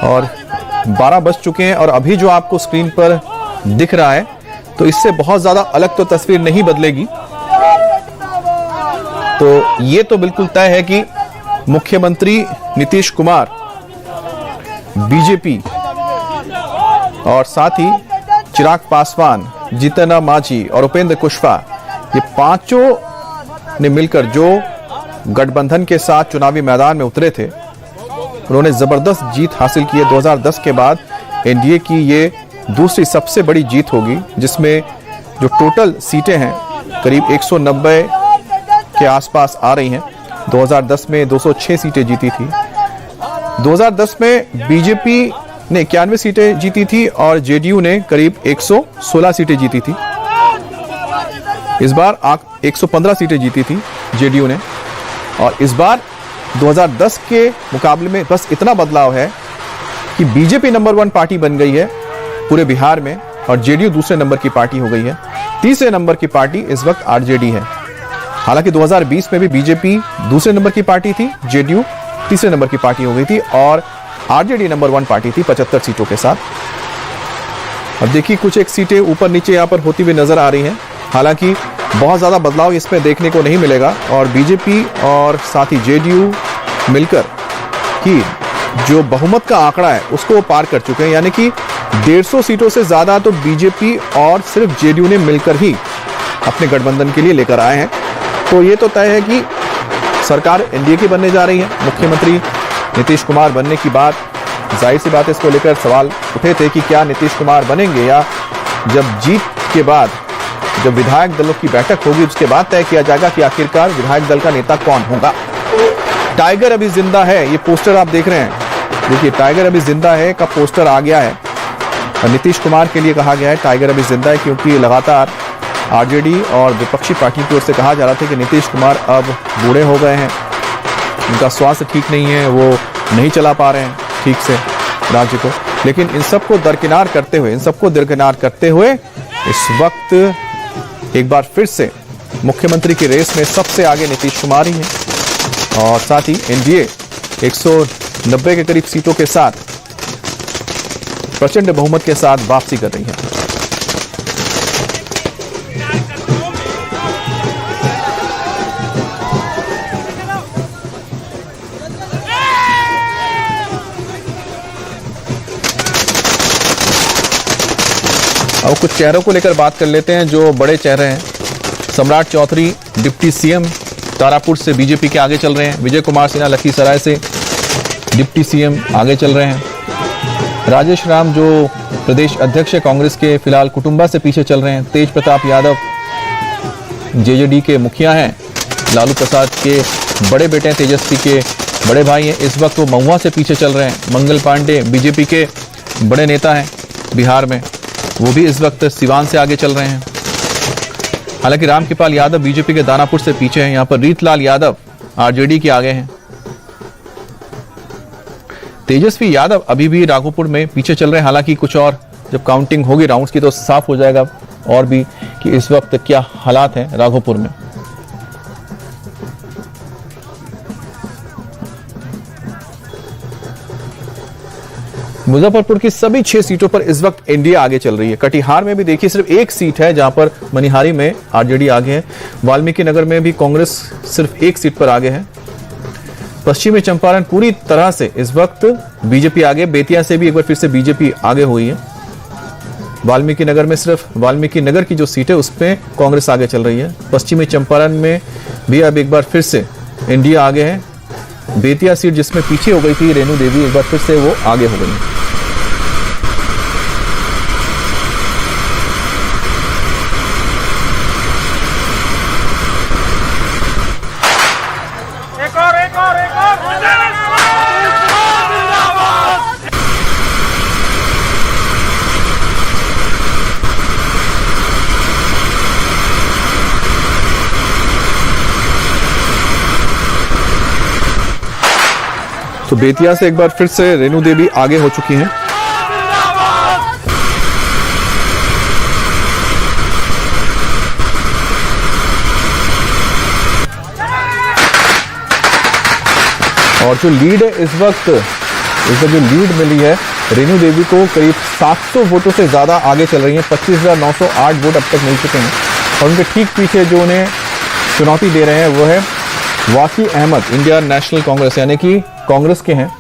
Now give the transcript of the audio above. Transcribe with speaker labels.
Speaker 1: और 12 बज चुके हैं और अभी जो आपको स्क्रीन पर दिख रहा है तो इससे बहुत ज्यादा अलग तो तस्वीर नहीं बदलेगी। तो ये तो बिल्कुल तय है कि मुख्यमंत्री नीतीश कुमार, बीजेपी और साथ ही चिराग पासवान, जीतन राम मांझी और उपेंद्र कुशवाहा, ये पांचों ने मिलकर जो गठबंधन के साथ चुनावी मैदान में उतरे थे, उन्होंने जबरदस्त जीत हासिल की है। 2010 के बाद एनडीए की ये दूसरी सबसे बड़ी जीत होगी, जिसमें जो टोटल सीटें हैं करीब 190 के आसपास आ रही हैं। 2010 में 206 सीटें जीती थी। 2010 में बीजेपी ने 91 सीटें जीती थी और जेडीयू ने करीब 116 सीटें जीती थी। इस बार 115 सीटें जीती थी जेडीयू ने, और इस बार 2010 के मुकाबले में बस इतना बदलाव है कि बीजेपी नंबर 1 पार्टी बन गई है पूरे बिहार में और जेडीयू दूसरे नंबर की पार्टी हो गई है। तीसरे नंबर की पार्टी इस वक्त आरजेडी है। हालांकि 2020 में भी बीजेपी दूसरे नंबर की पार्टी थी, जेडीयू तीसरे नंबर की पार्टी हो गई थी और आरजेडी नंबर 1 पार्टी थी 75 सीटों के साथ। अब देखिए कुछ एक सीटें ऊपर नीचे यहां पर होती हुई नजर आ रही हैं। हालांकि बहुत ज्यादा बदलाव इसमें देखने को नहीं मिलेगा और बीजेपी और साथ ही जेडीयू मिलकर ही जो बहुमत का आंकड़ा है उसको पार कर चुके हैं, यानी कि 150 सीटों से ज्यादा तो बीजेपी और सिर्फ जेडीयू ने मिलकर ही अपने गठबंधन के लिए लेकर आए हैं। तो ये तो तय है कि सरकार एनडीए की बनने जा रही है। मुख्यमंत्री नीतीश कुमार बनने की बात, जाहिर सी बात, इसको लेकर सवाल उठे थे कि क्या नीतीश कुमार बनेंगे या जब जीत के बाद जब विधायक दलों की बैठक होगी उसके बाद तय किया जाएगा कि आखिरकार विधायक दल का नेता कौन होगा। टाइगर अभी जिंदा है, ये पोस्टर आप देख रहे हैं, देखिए टाइगर अभी जिंदा है का पोस्टर आ गया है और नीतीश कुमार के लिए कहा गया है टाइगर अभी जिंदा है, क्योंकि लगातार आरजेडी और विपक्षी पार्टियों की ओर से कहा जा रहा था कि नीतीश कुमार अब बूढ़े हो गए हैं, उनका स्वास्थ्य ठीक नहीं है, वो नहीं चला पा रहे हैं ठीक से राज्य को। लेकिन इन सबको दरकिनार करते हुए इस वक्त एक बार फिर से मुख्यमंत्री की रेस में सबसे आगे नीतीश कुमार ही है और साथ ही एनडीए 190 के करीब सीटों के साथ प्रचंड बहुमत के साथ वापसी कर रही है। अब कुछ चेहरों को लेकर बात कर लेते हैं जो बड़े चेहरे हैं। सम्राट चौधरी डिप्टी सीएम तारापुर से बीजेपी के आगे चल रहे हैं। विजय कुमार सिन्हा लखीसराय से डिप्टी सीएम आगे चल रहे हैं। राजेश राम जो प्रदेश अध्यक्ष है कांग्रेस के, फिलहाल कुटुंबा से पीछे चल रहे हैं। तेज प्रताप यादव जेजेडी के मुखिया हैं, लालू प्रसाद के बड़े बेटे हैं, तेजस्वी के बड़े भाई हैं, इस वक्त वो महुआ से पीछे चल रहे हैं। मंगल पांडे बीजेपी के बड़े नेता हैं बिहार में, वो भी इस वक्त सिवान से आगे चल रहे हैं। हालांकि रामकृपाल यादव बीजेपी के दानापुर से पीछे हैं। यहां पर रीतलाल यादव आरजेडी के आगे हैं। तेजस्वी यादव अभी भी राघोपुर में पीछे चल रहे हैं। हालांकि कुछ और जब काउंटिंग होगी राउंड्स की तो साफ हो जाएगा और भी कि इस वक्त क्या हालात हैं राघोपुर में। मुजफ्फरपुर की सभी 6 सीटों पर इस वक्त एनडीए आगे चल रही है। कटिहार में भी देखिए सिर्फ एक सीट है जहां पर मनिहारी में आरजेडी आगे है। वाल्मीकि नगर में भी कांग्रेस सिर्फ एक सीट पर आगे है। पश्चिमी चंपारण पूरी तरह से इस वक्त बीजेपी आगे। बेतिया से भी एक बार फिर से बीजेपी आगे हुई है। वाल्मीकि नगर में सिर्फ वाल्मीकि नगर की जो सीट है उसमें कांग्रेस आगे चल रही है। पश्चिमी चंपारण में भी अब एक बार फिर से एनडीए आगे है। बेतिया सीट जिसमें पीछे हो गई थी रेणु देवी, एक बार फिर से वो आगे हो गई। तो बेतिया से एक बार फिर से रेणु देवी आगे हो चुकी हैं। और जो लीड है इस वक्त इस जो लीड मिली है रेणु देवी को, करीब 700 वोटों से ज्यादा आगे चल रही हैं। 25,908 वोट अब तक मिल चुके हैं और उनके ठीक पीछे जो उन्हें चुनौती दे रहे हैं वो है वाकी अहमद, इंडियन नेशनल कांग्रेस यानी कि कांग्रेस के हैं।